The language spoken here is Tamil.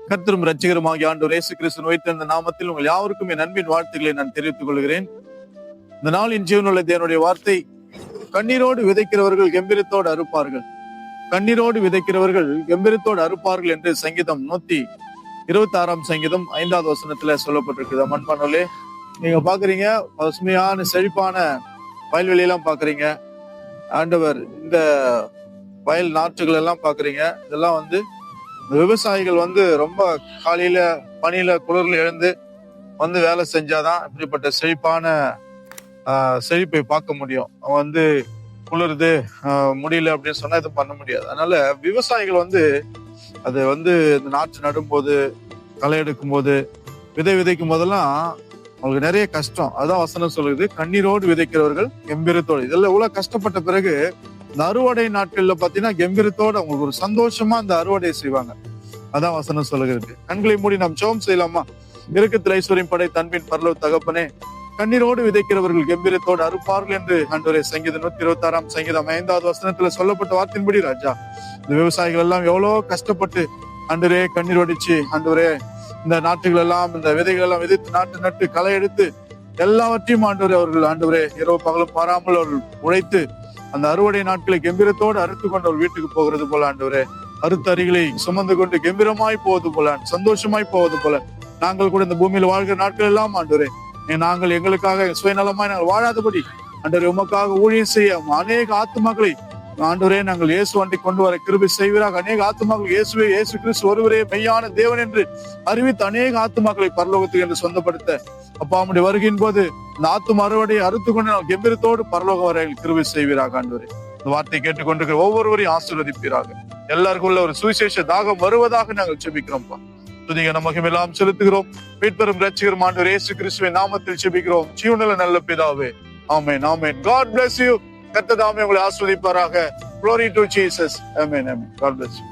கர்த்தரும் ரட்சகருமாகிய ஆண்டவர் இயேசு கிறிஸ்து வைத்திருந்த நாமத்தில் உங்கள் யாவருக்கும் என் அன்பின் வாழ்த்துக்களை நான் தெரிவித்துக் கொள்கிறேன். இந்த நாளின் ஜீவனுள்ள தேவனுடைய வார்த்தை, கண்ணீரோடு விதைக்கிறவர்கள் கம்பீரத்தோடு அறுப்பார்கள், கண்ணீரோடு விதைக்கிறவர்கள் கம்பீரத்தோடு அறுப்பார்கள் என்று சங்கீதம் 126 சங்கீதம் 5வது வசனத்துல சொல்லப்பட்டிருக்குது. அன்பானவர்களே, நீங்க பாக்குறீங்க, பசுமையான செழிப்பான வயல்வெளியெல்லாம் பாக்குறீங்க. ஆண்டவர் இந்த வயல் நாற்றுகள் எல்லாம் பாக்குறீங்க. இதெல்லாம் விவசாயிகள் ரொம்ப காலையில பனியில குளிர்ல எழுந்து வேலை செஞ்சாதான் இப்படிப்பட்ட செழிப்பான செழிப்பை பார்க்க முடியும். அவன் குளிருது முடியல அப்படின்னு சொன்னா எதுவும் பண்ண முடியாது. அதனால விவசாயிகள் அது இந்த நாற்று நடும்போது, களை எடுக்கும் போது, விதைக்கும் போதெல்லாம் அவங்களுக்கு நிறைய கஷ்டம். அதான் வசனம் சொல்லுது, கண்ணீரோடு விதைக்கிறவர்கள் கம்பீரத்தோடு. இதெல்லாம் இவ்வளவு கஷ்டப்பட்ட பிறகு இந்த அறுவடை நாட்கள்ல பாத்தீங்கன்னா கம்பீரத்தோடு அவங்களுக்கு ஒரு சந்தோஷமா அந்த அறுவடை செய்வாங்க. அதான் வசனம் சொல்லுகிறது. கண்களை மூடி நாம் ஜெபம் செய்யலாமா? இரக்கத்தில் ஐஸ்வர்யம் படை தன்பின் பரலோக தகப்பனே, கண்ணீரோடு விதைக்கிறவர்கள் கம்பீரத்தோடு அறுப்பார்கள் என்று ஆண்டவரே சங்கீதம் 126 சங்கீதம் 5வது வசனத்துல சொல்லப்பட்ட வார்த்தையின்படி ராஜா, இந்த விவசாயிகள் எல்லாம் எவ்வளவு கஷ்டப்பட்டு ஆண்டவரே கண்ணீர் வடிச்சு ஆண்டவரே இந்த நாட்டுகள் எல்லாம், இந்த விதைகள் எல்லாம் விதைத்து நாட்டு நட்டு களை எடுத்து எல்லாவற்றையும் ஆண்டவரே இரவு பகலும் பாராமல் அவர்கள் உழைத்து அந்த அறுவடை நாட்களை கம்பீரத்தோடு அறுத்து கொண்டு அவர் வீட்டுக்கு போகிறது போல ஆண்டவரே, அறுத்த அரிகளை சுமந்து கொண்டு கம்பீரமாய் போவது போல, சந்தோஷமாய் போவது போல நாங்கள் கூட இந்த பூமியில் வாழ்கிற நாட்கள் எல்லாம் ஆண்டவரே, நாங்கள் எங்களுக்காக சுயநலமாய் நாங்கள் வாழாதபடி ஆண்டவரே உமக்காக ஊழியம் செய்ய அநேக ஆத்துமாக்களை ஆண்டவரே நாங்கள் இயேசு வண்டி கொண்டு வர கிருபை செய்வீராக. அநேக ஆத்துமாக்கள் இயேசு கிறிஸ்து ஒருவரே மெய்யான தேவன் என்று அறிவித்து அநேக ஆத்துமாக்களை பரலோகத்துக்கு என்று சொந்தப்படுத்த அப்பா உம்முடைய வருகையின் போது இந்த ஆத்தும அறுவடையை அறுத்து கொண்டு நாங்கள் கம்பீரத்தோடு பரலோக வரை கிருபை செய்வீராக. ஆண்டவரே இந்த வார்த்தை கேட்டுக்கொண்டிருக்கிற ஒவ்வொருவரையும் ஆசீர்வதிப்பீராக. எல்லாருக்கும் உள்ள ஒரு சுவிசேஷ தாகம் வருவதாக நாங்கள் ஜெபிக்கிறோம்ப்பா. துதிக நமக்கு எல்லாம் செலுத்துகிறோம். மீட்பெரும் ரட்சகரும் ஆண்டவர் இயேசு கிறிஸ்துவின் நாமத்தில் ஜெபிக்கிறோம் ஜீவனுள்ள நல்ல பிதாவே. ஆமென், ஆமென். God bless you. கர்த்தர் தாமே உங்களை ஆசீர்வதிப்பாராக. Glory to Jesus. Amen, amen. God bless you.